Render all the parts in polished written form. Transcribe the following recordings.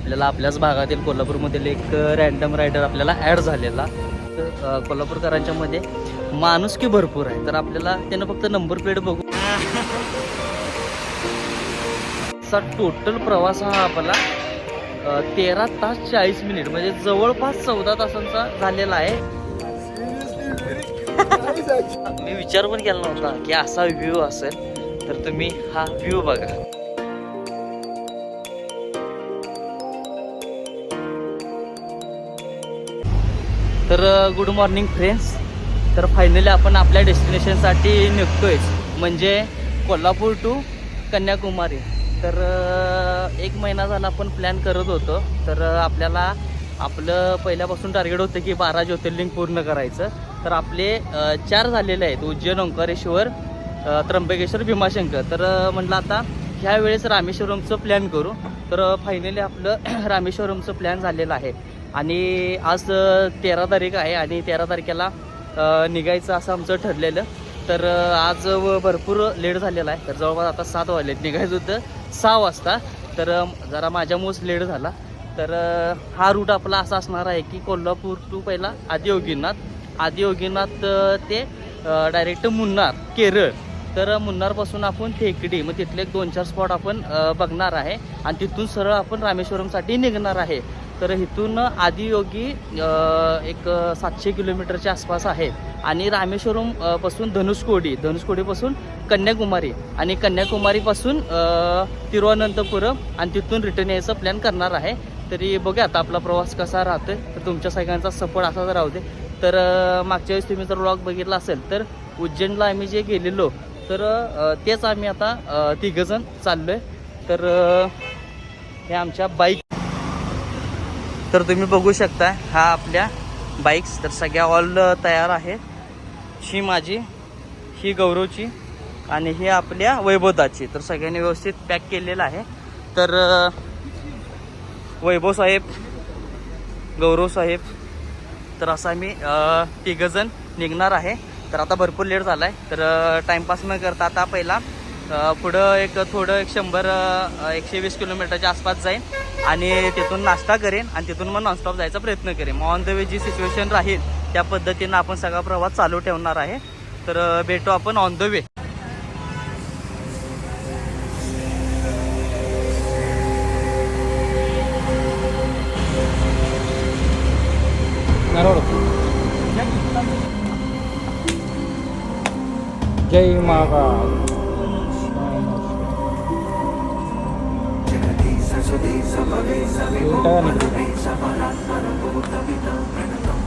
आपल्याला आपल्याच भागातील कोल्हापूरमधील एक रँडम रायडर आपल्याला ॲड झालेला. कोल्हापूरकरांच्या मध्ये माणुसकी भरपूर आहे. तर आपल्याला त्यानं फक्त नंबर प्लेट बघू चा टोटल प्रवास हा आपला 13 तास 40 मिनिट म्हणजे जवळपास 14 तासांचा झालेला आहे. मी विचार पण केला नव्हता की असा व्ह्यू असेल. तर तुम्ही हा व्ह्यू बघा. तर गुड मॉर्निंग फ्रेंड्स. तर फायनली आपण आपल्या डेस्टिनेशनसाठी निघतोय म्हणजे कोल्हापूर टू कन्याकुमारी. तर 1 महिना झाला आपण प्लॅन करत होतो. तर आपल्याला आपलं पहिल्यापासून टार्गेट होतं की 12 ज्योतिर्लिंग पूर्ण करायचं. तर आपले 4 झालेले आहेत, उज्जैन, ओंकारेश्वर, त्र्यंबकेश्वर, भीमाशंकर. तर म्हटलं आता ह्या वेळेस रामेश्वरमचं प्लॅन करू. तर फायनली आपलं रामेश्वरमचं प्लॅन झालेलं आहे आणि आज 13 तारीख आहे आणि 13 तारखेला निघायचं असं आमचं ठरलेलं. तर आज भरपूर लेट झालेला आहे. तर जवळपास आता 7 वाजलेत, निघायचं होतं 6 वाजता. तर जरा माझ्यामुळेच लेट झाला. तर हा रूट आपला असा असणार आहे की कोल्हापूर टू पहिला आदियोगीनाथ ते डायरेक्ट मुन्नार, केरळ. तर मुन्नारपासून आपण टेकडी, मग तिथले 2-4 स्पॉट आपण बघणार आहे आणि तिथून सरळ आपण रामेश्वरमसाठी निघणार आहे. तर इथून आदियोगी एक 700 किलोमीटरच्या आसपास आहे आणि रामेश्वरम पासून धनुष्कोडीपासून कन्याकुमारी आणि कन्याकुमारीपासून तिरुवनंतपुरम आणि तिथून रिटर्न यायचं प्लॅन करणार आहे. तरी बघूया आता आपला प्रवास कसा राहतोय. तर तुमच्या सगळ्यांचा सपोर्ट असाच राहू दे. तर मागच्या वेळेस तुम्ही जर व्लॉग बघितला असेल तर उज्जैनला आम्ही जे गेलेलो तर तेच आम्ही आता 3 जण चाललो आहे. तर हे आमच्या बाईक. तर तुम्ही बघू शकता हा आपल्या बाईक्स. तर सगळ्या ऑल तयार आहेत. ही माझी, ही गौरवची आणि ही आपल्या वैभवदाची. तर सगळ्यांनी व्यवस्थित पॅक केलेलं आहे. तर वैभव साहेब, गौरव साहेब, तर असं आम्ही 3 जण निघणार आहे. तर आता भरपूर लेट झाला आहे. तर टाईमपास न करता आता पहिला पुढं एक 100-120 किलोमीटरच्या आसपास जाईन आणि तिथून नाश्ता करेन आणि तिथून मग नॉनस्टॉप जायचा प्रयत्न करेन. मग ऑन द वे जी सिच्युएशन राहील त्या पद्धतीनं आपण सगळा प्रवास चालू ठेवणार आहे. तर भेटू आपण ऑन द वे. जय महाकाल.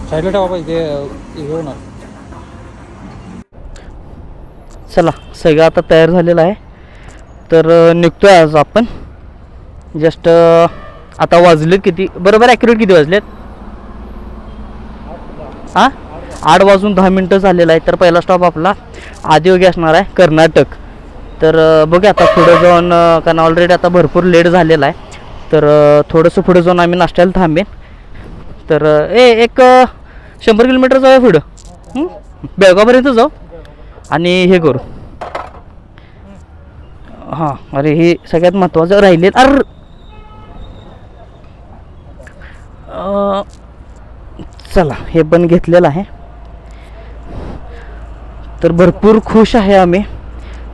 साईडला ठेवा पाहिजे ते घेऊ ना. चला सगळं आता तयार झालेलं आहे. तर निघतोय आज आपण. जस्ट आता वाजले किती बरोबर ॲक्युरेट किती वाजलेत? 8:10 झालेला आहे. तर पहिला स्टॉप आपला आदियोगी असणार आहे, कर्नाटक. तर बघूया आता पुढं जाऊन, कारण ऑलरेडी आता भरपूर लेट झालेला आहे. तर थोडंसं पुढं जाऊन आम्ही नाश्त्याला थांबेन. तर एक 100 किलोमीटर जाऊया पुढं, बेळगावपर्यंत जाऊ आणि हे करू. हां, अरे हे सगळ्यात महत्त्वाचं राहिले. चला हे पण घेतलेलं आहे. तर भरपूर खुश आहे आम्ही.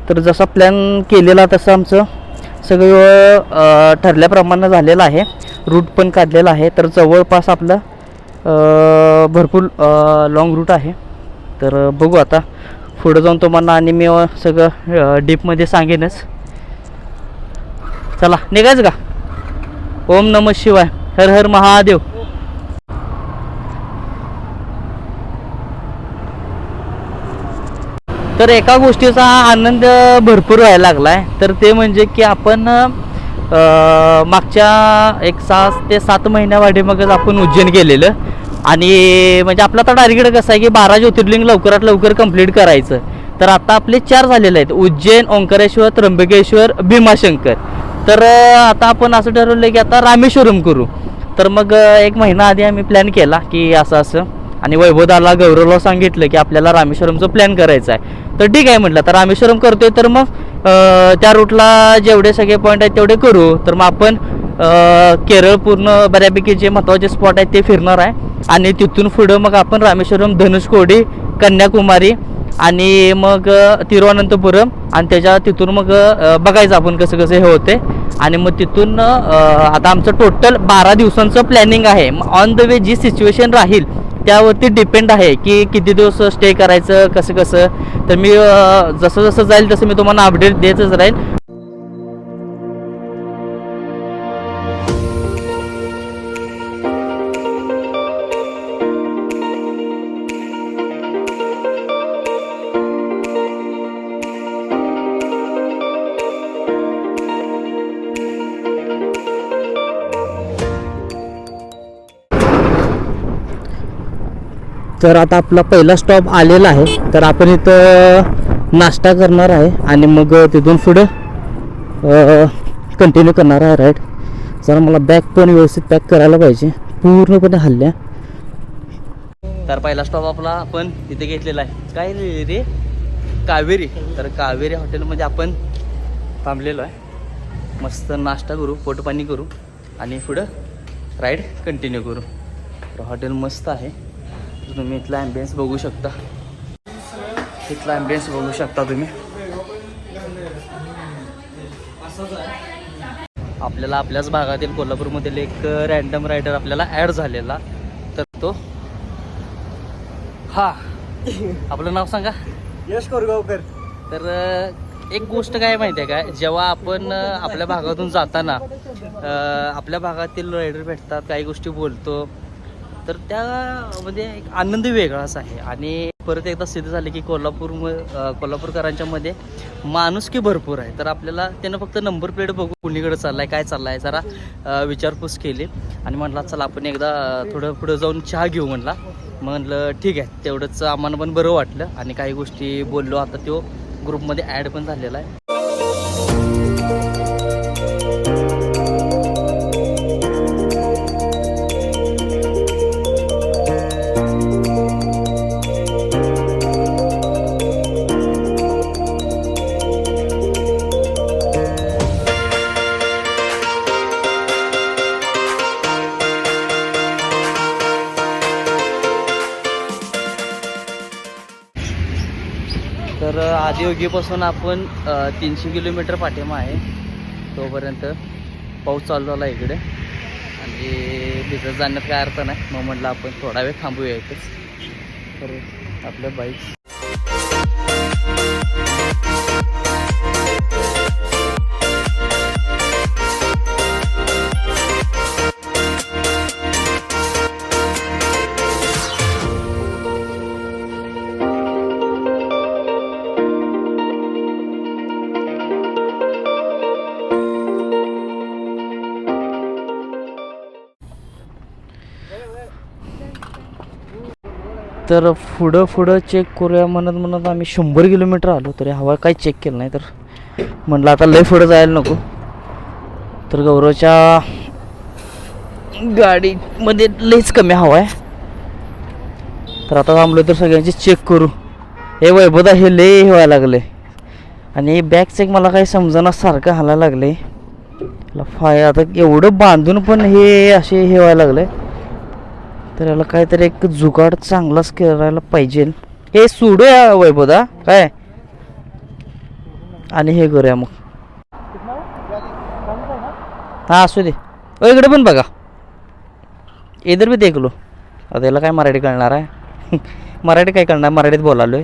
तर जसा प्लॅन केलेला तसं आमचं सगळं ठरल्याप्रमाणे झालेलं आहे. रूट पण काढलेला आहे. तर जवळपास आपलं भरपूर लॉंग रूट आहे. तर बघू आता पुढं जाऊन तुम्हाला आणि मी सगळं डीपमध्ये सांगेनच. चला निघायचं का? ओम नमः शिवाय, हर हर महादेव. तर एका गोष्टीचा आनंद भरपूर व्हायला लागला आहे. तर ते म्हणजे की आपण मागच्या 6 ते 7 महिन्यावाढीमगच आपण उज्जैन गेलेलं आणि म्हणजे आपला तर टार्गेट कसं आहे की 12 ज्योतिर्लिंग लवकरात लवकर कंप्लीट करायचं. तर आता आपले 4 झालेले आहेत, उज्जैन, ओंकारेश्वर, त्र्यंबकेश्वर, भीमाशंकर. तर आता आपण असं ठरवलं की आता रामेश्वरम करू. तर मग 1 महिना आधी आम्ही प्लॅन केला की असं आणि वैभवदाला, गौरवला सांगितलं की आपल्याला रामेश्वरमचं प्लॅन करायचं आहे. तर ठीक आहे म्हटलं, तर रामेश्वरम करतोय तर मग त्या रूटला जेवढे सगळे पॉईंट आहेत तेवढे करू. तर मग आपण केरळ पूर्ण बऱ्यापैकी जे महत्त्वाचे स्पॉट आहेत ते फिरणार आहे. आणि तिथून पुढं मग आपण रामेश्वरम, धनुषकोडी, कन्याकुमारी आणि मग तिरुवनंतपुरम आणि तिथून मग बघायचं आपण कसं कसं हे होते. आणि मग तिथून आता आमचं टोटल 12 दिवसांचं प्लॅनिंग आहे. ऑन द वे जी सिच्युएशन राहील त्यावरती डिपेंड आहे की किती दिवस स्टे करायचं कसं कसं. तर मी जसं जसं जाईल तसं मी तुम्हाला अपडेट देतच राहील. तर आता आपला पहिला स्टॉप आलेला आहे. तर आपण इथं नाश्ता करणार आहे आणि मग तिथून पुढं कंटिन्यू करणार आहे राईड. जरा मला बॅग पण व्यवस्थित पॅक करायला पाहिजे, पूर्णपणे हल्ल्या. तर पहिला स्टॉप आपला आपण इथे घेतलेला आहे. काय रे, कावेरी. तर कावेरी हॉटेलमध्ये आपण थांबलेलो आहे. मस्त नाश्ता करू, पोटपाणी करू आणि पुढं राईड कंटिन्यू करू. तर हॉटेल मस्त आहे. तुम्ही इथला ॲम्बियन्स बघू शकता. इथला ॲम्बियन्स बघू शकता तुम्ही. आपल्याला आपल्याच भागातील कोल्हापूरमधील एक रँडम रायडर आपल्याला ॲड झालेला. तर तो हा आपलं नाव सांगा. यश कोरगावकर. तर एक गोष्ट काय माहिती आहे का, जेव्हा आपण आपल्या भागातून जाताना आपल्या भागातील रायडर भेटतात, काही गोष्टी बोलतो, तर त्यामध्ये एक आनंद वेगळाच आहे. आणि परत एकदा सिद्ध झाले की कोल्हापूरकरांच्या मध्ये माणुसकी भरपूर आहे. तर आपल्याला त्यानं फक्त नंबर प्लेट बघू कुणीकडे चाललाय, काय चाललाय, जरा विचारपूस केली आणि म्हटलं चला आपण एकदा थोडं पुढं जाऊन चहा घेऊ. म्हणलं ठीक आहे, तेवढंच आम्हाला पण बरं वाटलं आणि काही गोष्टी बोललो. आता तो ग्रुपमध्ये ॲड पण झालेला आहे. तर आदियोगीपासून आपण 300 किलोमीटर पाठीमा आहे. तोपर्यंत पाऊस चालू झाला इकडे आणि भिजत जाण्यात काय अर्थ नाही. मग म्हटलं आपण थोडा वेळ थांबूया इथेच. तर आपल्या बाईक्स तर पुढं चेक करूया म्हणत आम्ही 100 किलोमीटर आलो तरी हवा काही चेक केलं नाही. तर म्हटलं आता लय पुढं जायला नको. तर गौरवच्या गाडीमध्ये लयच कमी हवा आहे. तर आता थांबलो तर सगळ्यांची चेक करू. हे वैभवदा हे लय व्हायला लागले आणि बॅग चेक मला काही समजना सारखं हालायला लागले. आता एवढं बांधून पण हे असे हे व्हायला लागले. तर याला काहीतरी एक जुगाड चांगलाच करायला पाहिजे. हे सोडूया वैभवदा काय आणि हे करूया मग. हां असू दे. इकडे पण बघा, इधर बी देखलो. आता याला काय मराठी कळणार आहे. मराठी काय कळणार, मराठीत बोलालोय.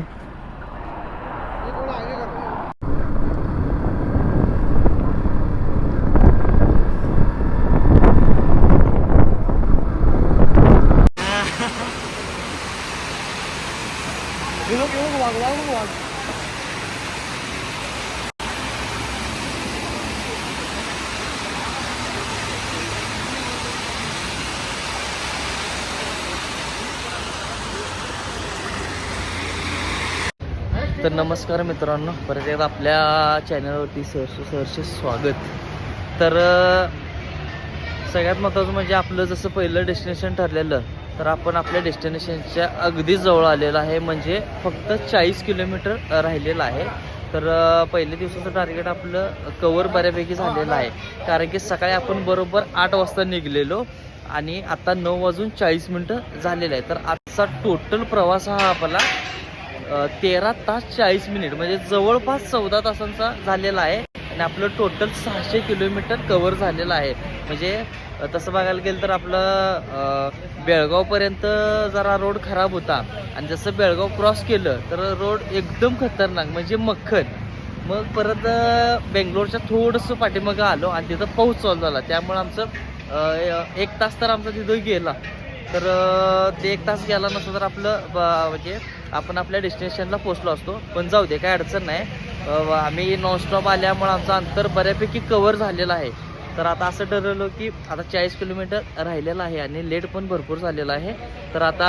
तर नमस्कार मित्रांनो, परत एकदा आपल्या चॅनलवरती सहर्ष स्वागत. तर सगळ्यात महत्त्वाचं म्हणजे आपलं जसं पहिलं डेस्टिनेशन ठरलेलं, तर आपण आपल्या डेस्टिनेशनच्या अगदी जवळ आलेलं आहे. म्हणजे फक्त 40 किलोमीटर राहिलेलं आहे. तर पहिल्या दिवसाचं टार्गेट आपलं कवर बऱ्यापैकी झालेलं आहे, कारण की सकाळी आपण बरोबर 8 वाजता निघलेलो आणि आता 9:40 झालेलं आहे. तर आजचा टोटल प्रवास हा आपला 13 तास 40 मिनिट म्हणजे जवळपास 14 तासांचा झालेला आहे आणि आपलं टोटल 600 किलोमीटर कवर झालेलं आहे. म्हणजे तसं बघायला गेलं तर आपलं बेळगावपर्यंत जरा रोड खराब होता आणि जसं बेळगाव क्रॉस केलं तर रोड एकदम खतरनाक म्हणजे मक्खन. मग परत बेंगलोरच्या थोडंसं पाठीमागं आलो आणि तिथं पाऊस चालू झाला, त्यामुळे आमचं 1 तास तर आमचा तिथं गेला. तर ते 1 तास गेला नसतं तर आपलं म्हणजे आपण आपल्या डेस्टिनेशनला पोचलो असतो. पण जाऊ दे, काय अडचण नाही. आम्ही नॉनस्टॉप आल्यामुळं आमचं अंतर बऱ्यापैकी कवर झालेलं आहे. तर आता असं ठरवलं की आता 40 किलोमीटर राहिलेलं आहे आणि लेट पण भरपूर झालेला आहे. तर आता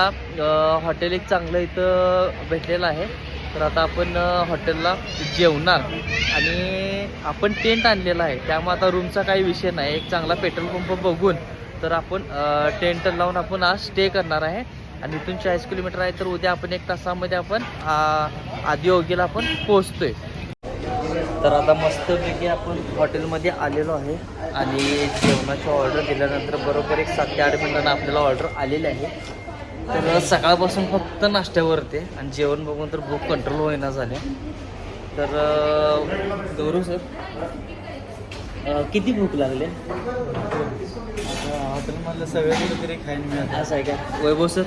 हॉटेल एक चांगलं इथं भेटलेलं आहे, तर आता आपण हॉटेलला जेवणार आणि आपण टेंट आणलेला आहे, त्यामुळे आता रूमचा काही विषय नाही. एक चांगला पेट्रोल पंप बघून तर आपण टेंट लावून आपण आज स्टे करणार आहे आणि इथून 40 किलोमीटर आहे. तर उद्या आपण 1 तासामध्ये आपण आदियोगीला आपण पोहोचतोय. तर आता मस्तपैकी आपण हॉटेलमध्ये आलेलो आहे आणि जेवणाची ऑर्डर दिल्यानंतर बरोबर एक 7 ते 8 मिनिटांना आपल्याला ऑर्डर आलेली आहे. तर सकाळपासून फक्त नाश्त्यावरती आणि जेवण बघून तर भूक कंट्रोल होईना झाले. तर गौरव सर, किती भूक लागले? हॉटेलमधलं सगळं कुठेतरी खायला मिळालं. असं आहे का? वैभव सर?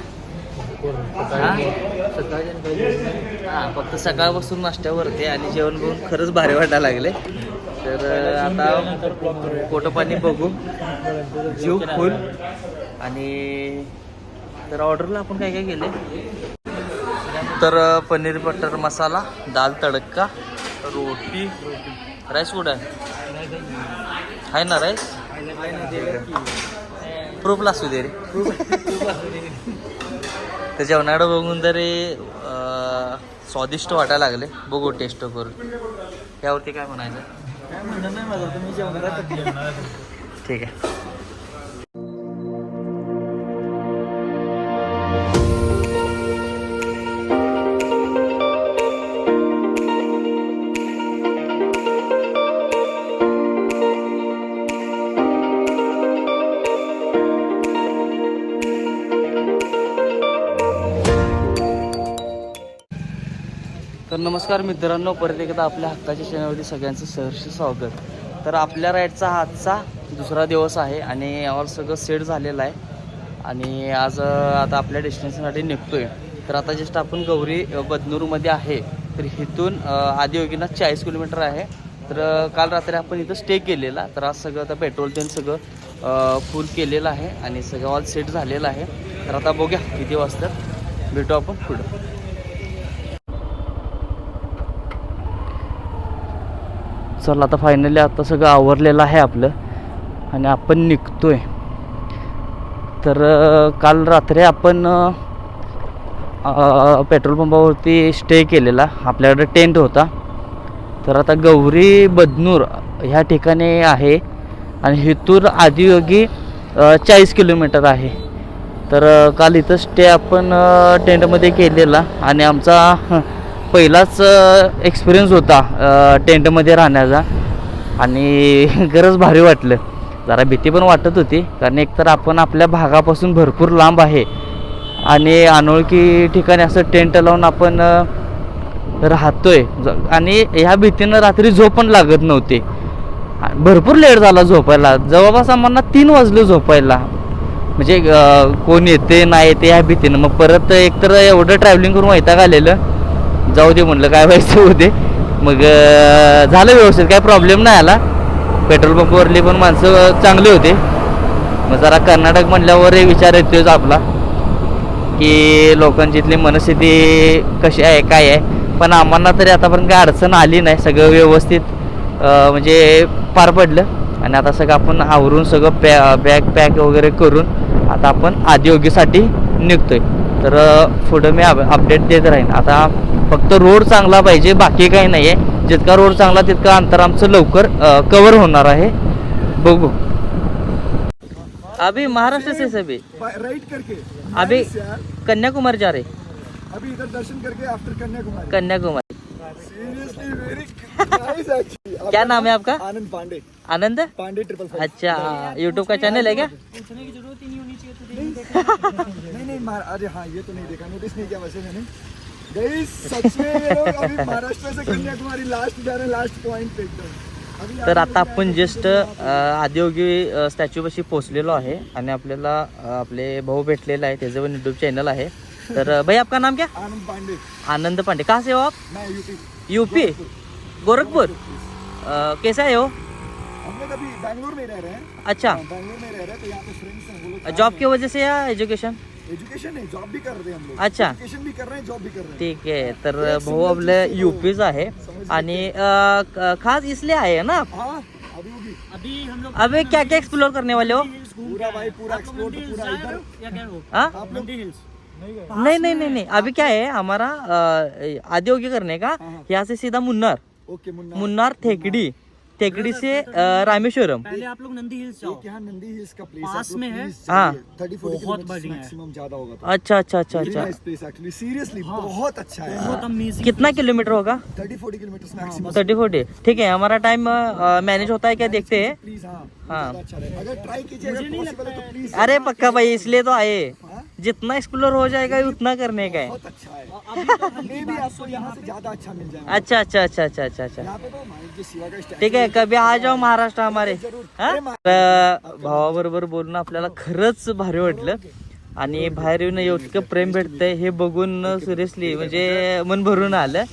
हां, फक्त सकाळपासून नाश्त्यावरती आणि जेवण बघून खरंच भारी वाटायला लागले. तर आता पोटं पाणी बघू, जीव फुल. आणि तर ऑर्डरला आपण काय काय केले, तर पनीर बटर मसाला, दाल तडका, रोटी, राईस कुठं आहे ना? राईस प्रूफला असू दे रे. तर जेवणाकडं बघून तरी स्वादिष्ट वाटायला लागले. बघू टेस्ट करून. यावरती काय म्हणायचं? काय म्हणणं नाही माझं, तुम्ही जेवणाला ठीक आहे. तर नमस्कार मित्रांनो, परत एकदा आपल्या हक्काच्या चॅनलवरती सगळ्यांचं सहर्ष स्वागत. तर आपल्या राईडचा आजचा दुसरा दिवस आहे आणि ऑल सगळं सेट झालेलं आहे आणि आज आता आपल्या डेस्टिनेशनसाठी निघतोय. तर आता जस्ट आपण गौरी बदनूरमध्ये आहे. तर इथून आदियोगीला 40 किलोमीटर आहे. तर काल रात्री आपण इथं स्टे केलेला. तर आज सगळं आता पेट्रोल तेन सगळं फुल केलेलं आहे आणि सगळं ऑल सेट झालेलं आहे. तर आता बघूया किती वाजतात, भेटू आपण पुढं. चला आता फायनली आता सगळं आवरलेलं आहे आपलं आणि आपण निघतोय. तर काल रात्री आपण पेट्रोल पंपावरती स्टे केलेला, आपल्याकडे टेंट होता. तर आता गौरी बदनूर ह्या ठिकाणी आहे आणि इथून आदियोगी 40 किलोमीटर आहे. तर काल इथं स्टे आपण टेंटमध्ये केलेला आणि आमचा पहिलाच एक्सपिरियन्स होता टेंटमध्ये राहण्याचा आणि गरज भारी वाटलं. जरा भीती पण वाटत होती, कारण एकतर आपण आपल्या भागापासून भरपूर लांब आहे आणि अनोळखी ठिकाणी असं टेंट लावून आपण राहतोय आणि ह्या भीतीनं रात्री झोप पण लागत नव्हती. भरपूर लेट झाला झोपायला, जवळपास आम्हाला 3 वाजले झोपायला. म्हणजे कोण येते नाही येते ह्या भीतीनं. मग परत एकतर एवढं ट्रॅव्हलिंग करून वैताग आलेलं, जाऊ दे म्हणलं, काय व्हायचं होऊ दे. मग झालं व्यवस्थित, काय प्रॉब्लेम नाही आला. पेट्रोल पंपवरली पण माणसं चांगली होते. मग जरा कर्नाटक म्हटल्यावर विचार येतोच आपला की लोकांची इथली मनस्थिती कशी आहे काय आहे. पण आम्हाला तरी आतापर्यंत काय अडचण आली नाही, सगळं व्यवस्थित म्हणजे पार पडलं. आणि आता सगळं आपण आवरून सगळं बॅग पॅक वगैरे करून आता आपण आदियोगीसाठी निघतोय. तर पुढं मी अपडेट देत राहीन. आता फक्त रोड चांगला पाहिजे, बाकी काही नाही आहे. जितका रोड चांगला तितका अंतर आमचं लवकर कवर होणार आहे. बघू. अभी महाराष्ट्र से सभी राइट करके अभी कन्याकुमारी जा रहे, अभी इधर दर्शन करके after Kanyakumari. Kanyakumari. Seriously very से actually। क्या नाम है आपका? आनंद पांडे। आनंद पांडे 555। अच्छा, यूट्यूब का चैनल है क्या? नहीं नहीं अरे हाँ ये तो नहीं देखा, नोटिस नहीं किया वैसे मैंने। गाइस सच में ये लोग अभी महाराष्ट्र से कन्याकुमारी लास्ट जा रहे हैं, लास्ट पॉइंट पे एकदम। तर आता आपण जस्ट आदियोगी स्टॅच्यूपाशी पोहोचलेलो आहे आणि आपल्याला आपले भाऊ भेटलेला आहे, त्याचं पण यूट्यूब चॅनल आहे. तर भाई आपका नाम क्या? आनंद पांडे। आनंद पांडे. कहाँ से हो आप? मैं यूपी। यूपी गोरखपुर. कैसा है हो? हम लोग अभी बैंगलोर में रह रहे हैं। अच्छा, बैंगलोर में रह रहे हैं, तो यहाँ पे फ्रेंड्स हैं वो लोग। जॉब की वजह से या एजुकेशन? एजुकेशन नहीं, जॉब भी कर रहे हैं हम लोग। अच्छा. एजुकेशन भी कर रहे हैं, जॉब भी कर रहे हैं। ठीक आहे. तर भाऊ आपलं यूपीच आहे आणि खास इसलिए आहे ना आप? हाँ अभी हम लोग अबे क्या क्या एक्सप्लोर करने वाले हो? पूरा भाई पूरा एक्सप्लोर पूरा इधर। हाँ? आप लोग नहीं नहीं नहीं नहीं, अभी क्या है हमारा आदियोगी करने का, यहाँ से सीधा मुन्नार. ओके मुन्ना। मुन्नार टेकड़ी से रामेश्वरम. पहले आप लोग नंदी हिल्स जाओ, एक यहाँ नंदी हिल्स का प्लेस पास में है। हाँ. 30-40 बहुत किलोमीटर बढ़िया है। मैक्सिमम ज्यादा होगा तो। अच्छा अच्छा अच्छा अच्छा. प्लेस एक्चुअली सीरियसली बहुत अच्छा है। बहुत अमेजिंग। कितना किलोमीटर होगा? 30-40 किलोमीटर मैक्सिमम। 30-40. ठीक है, हमारा टाइम मैनेज होता है क्या देखते हैं. प्लीज हाँ हाँ. ज्यादा अच्छा रहेगा। अगर ट्राई कीजिए, अगर पॉसिबल है तो प्लीज। अरे पक्का भाई, इसलिए तो आए. जितना एक्सप्लोर हो जाएगा उतना करने का है. बहुत अच्छा है। मे भी आपको यहाँ से ज्यादा अच्छा मिल जाएगा। अच्छा अच्छा अच्छा अच्छा अच्छा अच्छा. यहाँ पे तो हमारे जो शिवा का स्टैचू ठीक आहे, कभी आ जाओ महाराष्ट्र हमारे. जरूर। हा? अरे तर भावाबरोबर बोलून आपल्याला खरंच भारी वाटलं आणि बाहेर येऊन इतकं प्रेम भेटतंय हे बघून सिरियसली म्हणजे मन भरून आलं.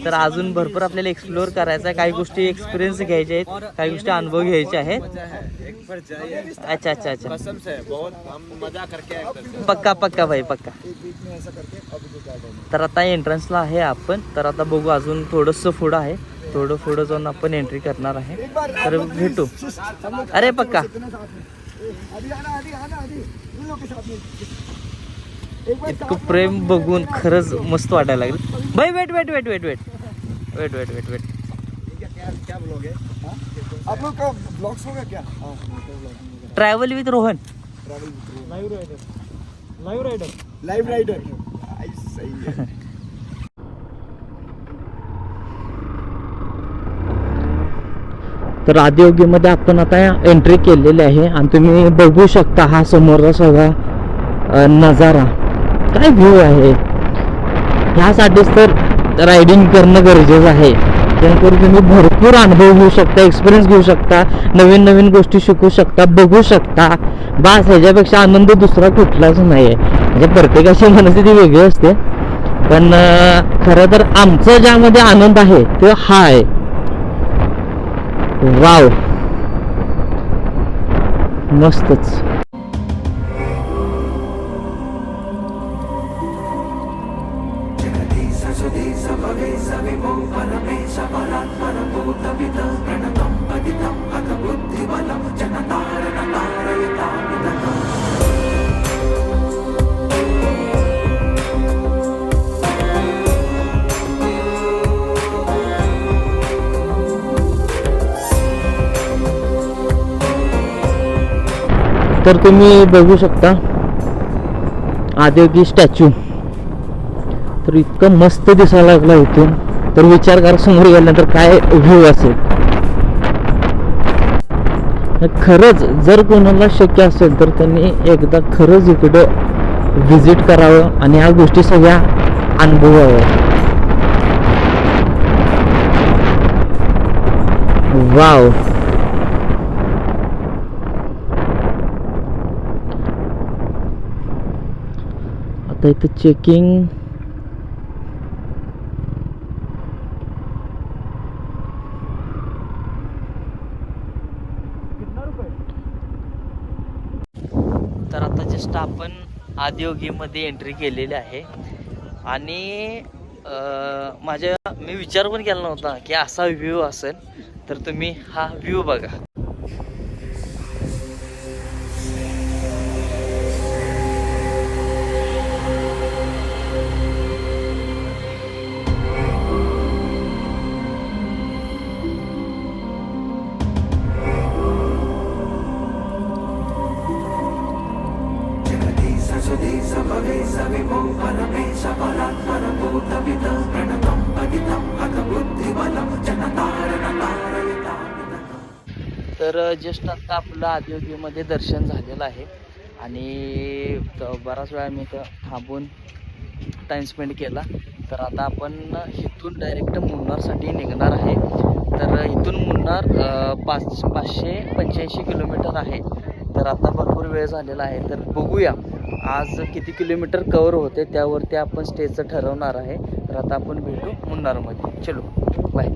तर अजून भरपूर आपल्याला एक्सप्लोअर करायचं आहे, काही गोष्टी एक्सपिरियन्स घ्यायचे आहेत, काही गोष्टी अनुभव घ्यायचे आहेत. अच्छा अच्छा अच्छा. कसम से बहुत हम मजा करके आए थे। पक्का पक्का भाई पक्का. एक वीक में ऐसा करके अभी तो क्या करें। तर आता एंट्रन्सला आहे आपण. तर आता बघू, अजून थोडंसं पुढं आहे, थोडं पुढं जाऊन आपण एंट्री करणार आहे. एक बार तर भेटू. अरे पक्का. अभी आना आधी आना आधी इन लोग के साथ में एक बार इतकं प्रेम बघून खरंच मस्त वाटायला लागलं. भाई wait wait wait wait wait wait wait wait wait. क्या ब्लॉग है? आप लोग का ब्लॉग्स होगा क्या? हाँ travel with Rohan. Live rider सही है। तर आदियोगीमध्ये आपण आता एंट्री केलेली आहे आणि तुम्ही बघू शकता हा समोरचा सगळा नजारा. काय व्ह्यू आहे. ह्यासाठीच तर रायडिंग करणं गरजेचं आहे, जेणेकरून तुम्ही भरपूर अनुभव घेऊ शकता, एक्सपिरियन्स घेऊ शकता, नवीन नवीन गोष्टी शिकू शकता, बघू शकता. बस ह्याच्यापेक्षा आनंद दुसरा कुठलाच नाही आहे. म्हणजे प्रत्येकाची मनस्थिती वेगळी असते, पण खरं तर आमचा ज्यामध्ये आनंद आहे तो हा आहे. वाव, मस्तच. तर तुम्ही बघू शकता आदियोगी स्टॅच्यू. तर इतकं मस्त दिसायला लागला इथून. तर विचार करा समोर गेल्यानंतर काय व्ह्यू असेल. खरंच जर कोणाला शक्य असेल तर त्यांनी एकदा खरंच इकडं व्हिजिट करावं आणि ह्या गोष्टी सगळ्या अनुभवाव्या. वाव. आता इथं चेकिंग. तर आता जस्ट आपण आदियोगीमध्ये एंट्री केलेली आहे आणि मी विचार पण केला नव्हता की असा व्ह्यू असेल. तर तुम्ही हा व्ह्यू बघा. प्रणतं पतितं हतबुद्धिबलं जनतारणता तर जस्ट आता आपलं आदियोगीमध्ये दर्शन झालेलं आहे आणि बराच वेळा मी इथं थांबून टाईम स्पेंड केला. तर आता आपण इथून डायरेक्ट मुन्नारसाठी निघणार आहे. तर इथून मुन्नार 585 किलोमीटर आहे. तर आता भरपूर वेळ झालेला आहे. तर बघूया आज किती किलोमीटर कवर होते त्यावरती आपण स्टेजचं ठरवणार आहे. तर आता आपण भेटू मुन्नारमध्ये. चलो बाय.